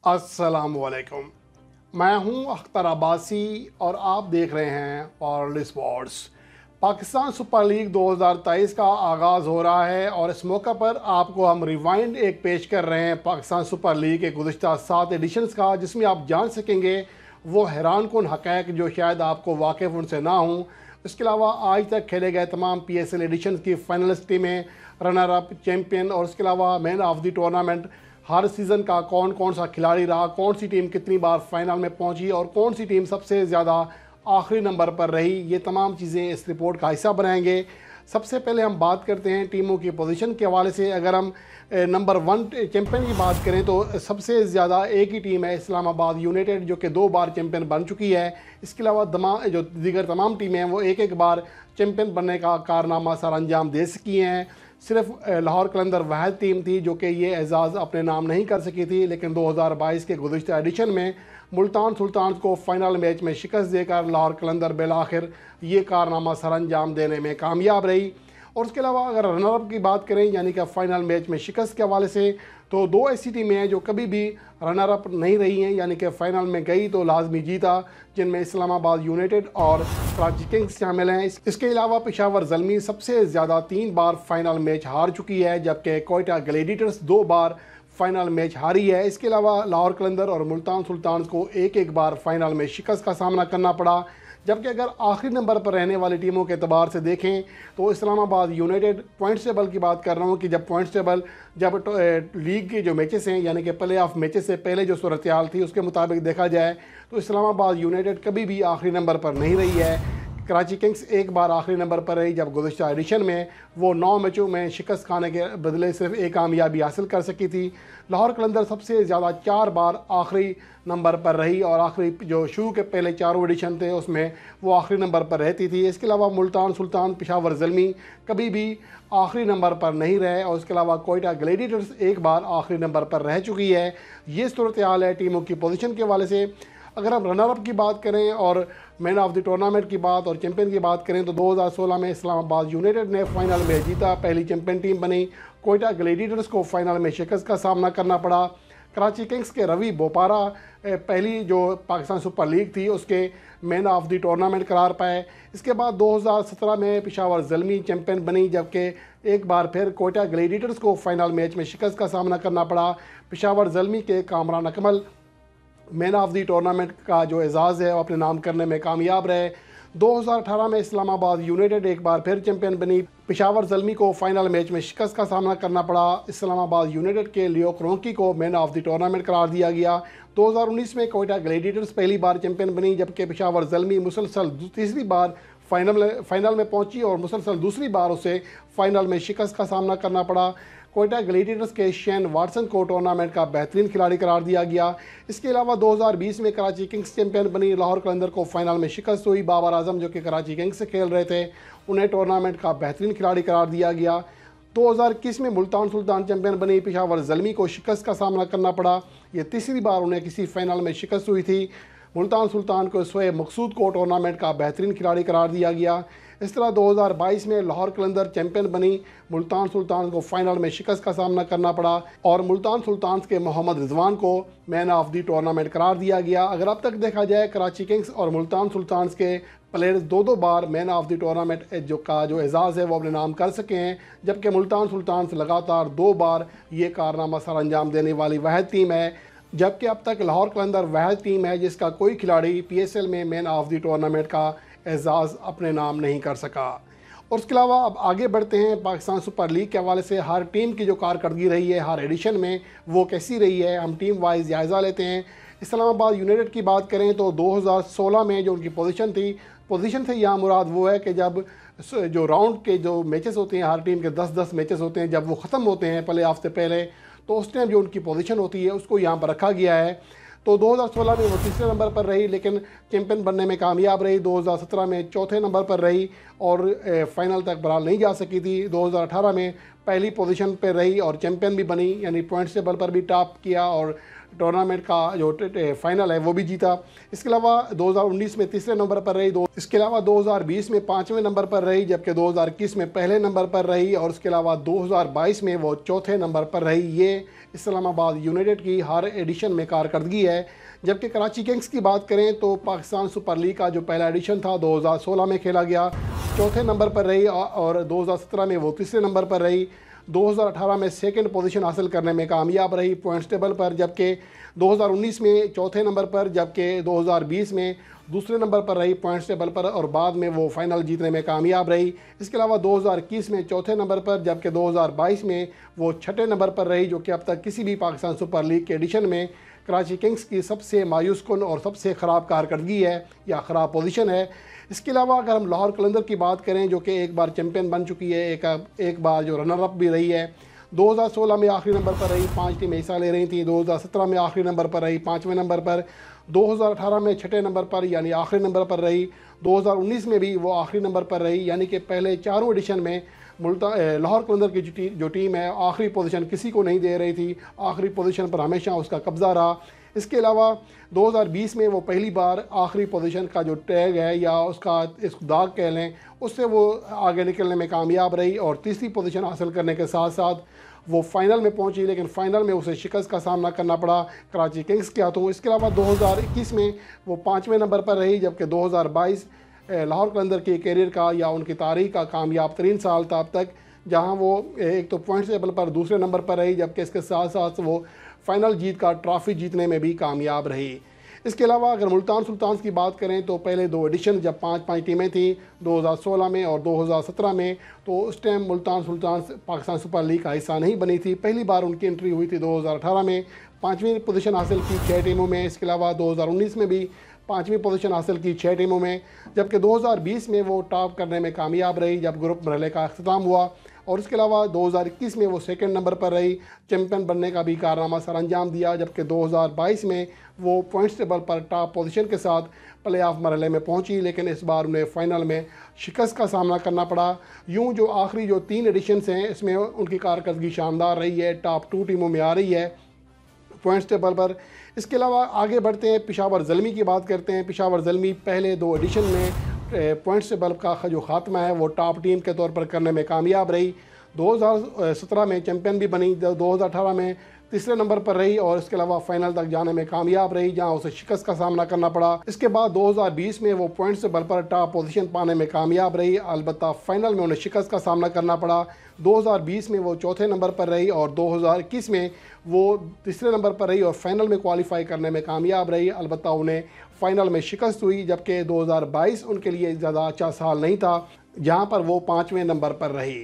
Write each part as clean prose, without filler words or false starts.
अस्सलामुअलैकुम। मैं हूं अख्तर अब्बासी और आप देख रहे हैं world sports. Pakistan super league 2023 का आगाज़ हो रहा है और इस मौका पर आपको हम रिवाइंड एक पेश कर रहे हैं पाकिस्तान सुपर लीग के गुज़िश्ता 7 एडिशन्स का, जिसमें आप जान सकेंगे वो हैरान कुन हक़ाइक़ जो शायद आपको वाकिफ़ उनसे ना हों। इसके अलावा आज तक खेले गए तमाम PSL एडिशन्स की फाइनलिस्ट टीमें, रनर अप, चैम्पियन और इसके अलावा man of the tournament, her season का कौन कौन सा खिलाड़ी रहा, कौन सी टीम कितनी बार फाइनल में पहुंची और कौन सी टीम सबसे ज़्यादा आखिरी नंबर पर रही, ये तमाम चीज़ें इस रिपोर्ट का हिस्सा बनाएंगे। सबसे पहले हम बात करते हैं टीमों की पोजीशन के हवाले से। अगर हम नंबर 1 चैम्पियन की बात करें तो सबसे ज़्यादा एक ही टीम है इस्लामाबाद यूनाइटेड, जो कि 2 बार चैम्पियन बन चुकी है। इसके अलावा जो दीगर तमाम टीमें हैं वो एक एक बार चैम्पियन बनने का कारनामा सर अंजाम दे सकी हैं। सिर्फ लाहौर कलंदर वाहिद टीम थी जो कि ये एजाज़ अपने नाम नहीं कर सकी थी, लेकिन 2022 के गुज़िश्ता एडिशन में मुल्तान सुल्तान को फ़ाइनल मैच में शिकस्त देकर लाहौर कलंदर बिलाखिर ये कारनामा सर अंजाम देने में कामयाब रही। और उसके अलावा अगर रनर अप की बात करें, यानी कि फ़ाइनल मैच में शिकस्त के हवाले से, तो 2 ऐसी टीमें हैं जो कभी भी रनर अप नहीं रही हैं, यानी कि फ़ाइनल में गई तो लाजमी जीता, जिनमें इस्लामाबाद यूनाइटेड और कराची किंग्स शामिल हैं। इसके अलावा पेशावर ज़ल्मी सबसे ज़्यादा 3 बार फाइनल मैच हार चुकी है, जबकि कोयटा ग्लैडिएटर्स 2 बार फाइनल मैच हारी है। इसके अलावा लाहौर कलंदर और मुल्तान सुल्तान को एक एक बार फाइनल में शिकस्त का सामना करना पड़ा। जबकि अगर आखिरी नंबर पर रहने वाली टीमों के एतबार से देखें तो इस्लामाबाद यूनाइटेड पॉइंट्स टेबल की बात कर रहा हूँ कि जब पॉइंट्स टेबल लीग के जो मैचेस हैं, यानी कि प्ले ऑफ मैचेस से पहले जो सूरत हाल थी उसके मुताबिक देखा जाए तो इस्लामाबाद यूनाइटेड कभी भी आखिरी नंबर पर नहीं रही है। कराची किंग्स एक बार आखिरी नंबर पर रही, जब गुज़िश्ता एडिशन में वो 9 मैचों में शिकस्त खाने के बदले सिर्फ एक कामयाबी हासिल कर सकी थी। लाहौर कलंदर सबसे ज़्यादा 4 बार आखिरी नंबर पर रही और आखिरी जो शुरू के पहले 4 एडिशन थे उसमें वो आखिरी नंबर पर रहती थी। इसके अलावा मुल्तान सुल्तान, पेशावर ज़ल्मी कभी भी आखिरी नंबर पर नहीं रहे और इसके अलावा कोयटा ग्लैडिएटर्स एक बार आखिरी नंबर पर रह चुकी है। ये सूरत हाल है टीमों की पोजीशन के हवाले से। अगर हम रनर अप की बात करें और मैन ऑफ द टूर्नामेंट की बात और चैंपियन की बात करें तो 2016 में इस्लामाबाद यूनाइटेड ने फाइनल में जीता, पहली चैंपियन टीम बनी। कोयटा ग्लैडिएटर्स को फाइनल में शिकस्त का सामना करना पड़ा। कराची किंग्स के रवि बोपारा पहली जो पाकिस्तान सुपर लीग थी उसके मैन ऑफ द टूर्नामेंट करार पाए। इसके बाद 2017 में पेशावर ज़ल्मी चैंपियन बनी, जबकि एक बार फिर कोयटा ग्लैडिएटर्स को फाइनल मैच में शिकस्त का सामना करना पड़ा। पेशावर ज़ल्मी के Kamran Akmal man of the tournament का जो एजाज़ है वो अपने नाम करने में कामयाब रहे। 2018 में इस्लामाबाद यूनाइटेड एक बार फिर चैंपियन बनी। पेशावर ज़ल्मी को फाइनल मैच में शिकस्त का सामना करना पड़ा। इस्लामाबाद यूनाइटेड के लियो क्रोंकी को मैन ऑफ द टूर्नामेंट करार दिया गया। 2019 में कोयटा ग्लैडिएटर्स पहली बार चैंपियन बनी, जबकि पेशावर ज़ल्मी मुसलसल तीसरी बार फाइनल में पहुंची और मुसलसल दूसरी बार उसे फाइनल में शिकस्त का सामना करना पड़ा। कोयटा ग्लैडिएटर्स के शेन वाटसन को टूर्नामेंट का बेहतरीन खिलाड़ी करार दिया गया। इसके अलावा 2020 में कराची किंग्स चैंपियन बनी। लाहौर कलंदर को फाइनल में शिकस्त हुई। बाबर आजम जो कि कराची किंग्स से खेल रहे थे उन्हें टूर्नामेंट का बेहतरीन खिलाड़ी करार दिया गया। 2021 में मुल्तान सुल्तान चैंपियन बनी। पेशावर ज़ल्मी को शिकस्त का सामना करना पड़ा। ये तीसरी बार उन्हें किसी फाइनल में शिकस्त हुई थी। मुल्तान सुल्तान को शोएब मकसूद को टूर्नामेंट का बेहतरीन खिलाड़ी करार दिया गया। इस तरह 2022 में लाहौर कलंदर चैंपियन बनी। मुल्तान सुल्तान को फाइनल में शिकस्त का सामना करना पड़ा और मुल्तान सुल्तान के मोहम्मद रिजवान को मैन ऑफ द टूर्नामेंट करार दिया गया। अगर अब तक देखा जाए कराची किंग्स और मुल्तान सुल्तान के players 2-2 bar man of the tournament जो एजाज़ है वो अपने नाम कर सके हैं, जबकि मुल्तान सुल्तान लगातार 2 बार ये कारनामा सर अंजाम देने वाली वाहिद टीम है। जबकि अब तक लाहौर कलंदर वाहिद टीम है जिसका कोई खिलाड़ी PSL में मैन ऑफ द टूर्नामेंट का एजाज़ अपने नाम नहीं कर सका। और उसके अलावा अब आगे बढ़ते हैं पाकिस्तान सुपर लीग के हवाले से। हर टीम की जो कारकर्दगी रही है हर एडिशन में वो कैसी रही है, हम टीम वाइज जायज़ा लेते हैं। इस्लामाबाद यूनाइटेड की बात करें तो 2016 में जो उनकी पोजीशन से यहाँ मुराद वो है कि जब जो राउंड के जो मैचेस होते हैं, हर टीम के 10-10 मैचेस होते हैं, जब वो ख़त्म होते हैं प्ले ऑफ से पहले, तो उस टाइम जो उनकी पोजीशन होती है उसको यहाँ पर रखा गया है। तो 2016 में वो तीसरे नंबर पर रही लेकिन चैंपियन बनने में कामयाब रही। 2017 में चौथे नंबर पर रही और फाइनल तक बहरहाल नहीं जा सकी थी। 2018 में पहली पोजीशन पर रही और चैंपियन भी बनी, यानी पॉइंट्स टेबल पर भी टॉप किया और टूर्नामेंट का जो फाइनल है वो भी जीता। इसके अलावा 2019 में तीसरे नंबर पर रही, इसके अलावा 2020 में 5वें नंबर पर रही, जबकि 2021 में पहले नंबर पर रही, और इसके अलावा 2022 में वो चौथे नंबर पर रही। ये इस्लामाबाद यूनाइटेड की हर एडिशन में कारकर्दगी है। जबकि कराची किंग्स की बात करें तो पाकिस्तान सुपर लीग का जो पहला एडिशन था 2016 में खेला गया, चौथे नंबर पर रही, और 2017 में वो तीसरे नंबर पर रही। 2018 में सेकंड पोजीशन हासिल करने में कामयाब रही पॉइंट्स टेबल पर, जबकि 2019 में चौथे नंबर पर, जबकि 2020 में दूसरे नंबर पर रही पॉइंट्स टेबल पर, और बाद में वो फाइनल जीतने में कामयाब रही। इसके अलावा 2021 में चौथे नंबर पर, जबकि 2022 में वो छठे नंबर पर रही, जो कि अब तक किसी भी पाकिस्तान सुपर लीग के एडिशन में कराची किंग्स की सबसे मायूस कुन और सबसे ख़राब कारकर्दगी है या ख़राब पोजीशन है। इसके अलावा अगर हम लाहौर कलंदर की बात करें, जो कि एक बार चैंपियन बन चुकी है, एक बार जो रनर अप भी रही है, 2016 में आखिरी नंबर पर रही, 5 टीमें हिस्सा ले रही थी। 2017 में आखिरी नंबर पर रही, 5वें नंबर पर। 2018 में छठे नंबर पर यानी आखिरी नंबर पर रही। 2019 में भी वो आखिरी नंबर पर रही, यानी कि पहले चारों एडिशन में लाहौर कलंदर की जो टीम है आखिरी पोजीशन किसी को नहीं दे रही थी, आखिरी पोजीशन पर हमेशा उसका कब्ज़ा रहा। इसके अलावा 2020 में वो पहली बार आखिरी पोजीशन का जो टैग है या उसका इस दाग कह लें, उससे वो आगे निकलने में कामयाब रही और तीसरी पोजीशन हासिल करने के साथ साथ वो फाइनल में पहुंची, लेकिन फ़ाइनल में उसे शिकस्त का सामना करना पड़ा कराची किंग्स के हाथों। इसके अलावा 2021 में वो 5वें नंबर पर रही, जबकि 2022 लाहौर कलंदर के कैरियर का या उनकी तारीख का कामयाब तरीन साल था अब तक, जहां वो एक तो पॉइंट्स टेबल पर दूसरे नंबर पर रही, जबकि इसके साथ साथ वो फाइनल जीत का ट्रॉफी जीतने में भी कामयाब रही। इसके अलावा अगर मुल्तान सुल्तान्स की बात करें तो पहले दो एडिशन जब 5-5 टीमें थीं 2016 में और 2017 में, तो उस time Multan Sultans Pakistan super league का हिस्सा नहीं बनी थी। पहली बार उनकी एंट्री हुई थी 2018 में, 5वीं पोजीशन हासिल की 6 टीमों में। इसके अलावा 2019 में भी 5वीं पोजीशन हासिल की 6 टीमों में, जबकि 2020 में वो टॉप करने में कामयाब रही जब ग्रुप मरहले का अख्ताम हुआ। और इसके अलावा 2021 में वो सेकंड नंबर पर रही, चैंपियन बनने का भी कारनामा सर अंजाम दिया, जबकि 2022 में वो पॉइंट्स टेबल पर टॉप पोजीशन के साथ प्ले ऑफ मरहले में पहुंची, लेकिन इस बार उन्हें फ़ाइनल में शिकस्त का सामना करना पड़ा। यूं जो आखिरी जो 3 एडिशन्स हैं इसमें उनकी कारकर्दगी शानदार रही है, टॉप 2 टीमों में आ रही है पॉइंट्स टेबल पर। इसके अलावा आगे बढ़ते हैं, पेशावर ज़ल्मी की बात करते हैं। पेशावर ज़ल्मी पहले 2 एडिशन में पॉइंट्स टेबल का जो ख़ात्मा है वो टॉप टीम के तौर पर करने में कामयाब रही। 2017 में चैंपियन भी बनी, 2018 में तीसरे नंबर पर रही और इसके अलावा फाइनल तक जाने में कामयाब रही, जहां उसे शिकस्त का सामना करना पड़ा। इसके बाद 2020 में वो पॉइंट्स टेबल पर टॉप पोजीशन पाने में कामयाब रही, अलबत्ता फाइनल में उन्हें शिकस्त का सामना करना पड़ा। 2020 में वो चौथे नंबर पर रही और 2021 में वो तीसरे नंबर पर रही और फाइनल में क्वालिफाई करने में कामयाब रही, अलबत्ता उन्हें फाइनल में शिकस्त हुई। जबकि 2022 उनके लिए ज़्यादा अच्छा साल नहीं था, जहाँ पर वो 5वें नंबर पर रही।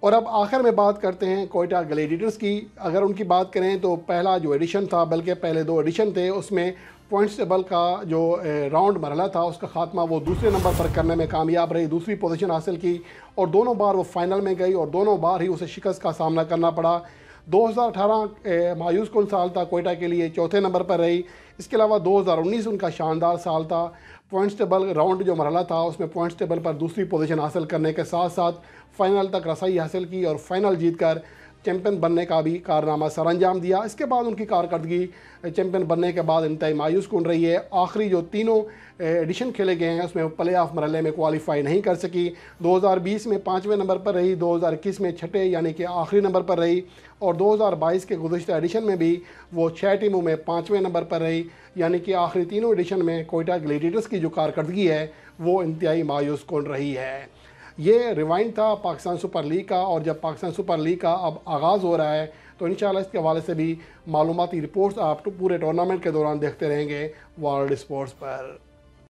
और अब आखिर में बात करते हैं क्वेटा ग्लैडिएटर्स की। अगर उनकी बात करें तो पहला जो एडिशन था, बल्कि पहले 2 एडिशन थे, उसमें पॉइंट्स टेबल का जो राउंड मरहला था उसका खात्मा वो दूसरे नंबर पर करने में कामयाब रही, दूसरी पोजीशन हासिल की और दोनों बार वो फाइनल में गई और दोनों बार ही उसे शिकस्त का सामना करना पड़ा। 2018 मायूस कुन साल था क्वेटा के लिए, चौथे नंबर पर रही। इसके अलावा 2019 उनका शानदार साल था, पॉइंट्स टेबल राउंड जो मरहला था उसमें पॉइंट्स टेबल पर दूसरी पोजीशन हासिल करने के साथ साथ फाइनल तक रसाई हासिल की और फाइनल जीतकर चैंपियन बनने का भी कारनामा सर अंजाम दिया। इसके बाद उनकी कारकर्दगी चैंपियन बनने के बाद इंतहाई मायूस कुन रही है। आखिरी जो तीनों एडिशन खेले गए हैं उसमें प्ले ऑफ मरहले में क्वालिफाई नहीं कर सकी। 2020 में 5वें नंबर पर रही, 2021 में छठे यानी कि आखिरी नंबर पर रही और 2022 के गुज़श्ता एडिशन में भी वो 6 टीमों में 5वें नंबर पर रही, यानी कि आखिरी तीनों एडिशन में क्वेटा ग्लैडिएटर्स की जो कारकर्दगी है वो इंतहाई मायूस कुन रही है। ये रिवाइंड था पाकिस्तान सुपर लीग का, और जब पाकिस्तान सुपर लीग का अब आगाज़ हो रहा है तो इंशाल्लाह इसके हवाले से भी मालूमाती रिपोर्ट्स आप पूरे टूर्नामेंट के दौरान देखते रहेंगे वर्ल्ड स्पोर्ट्स पर।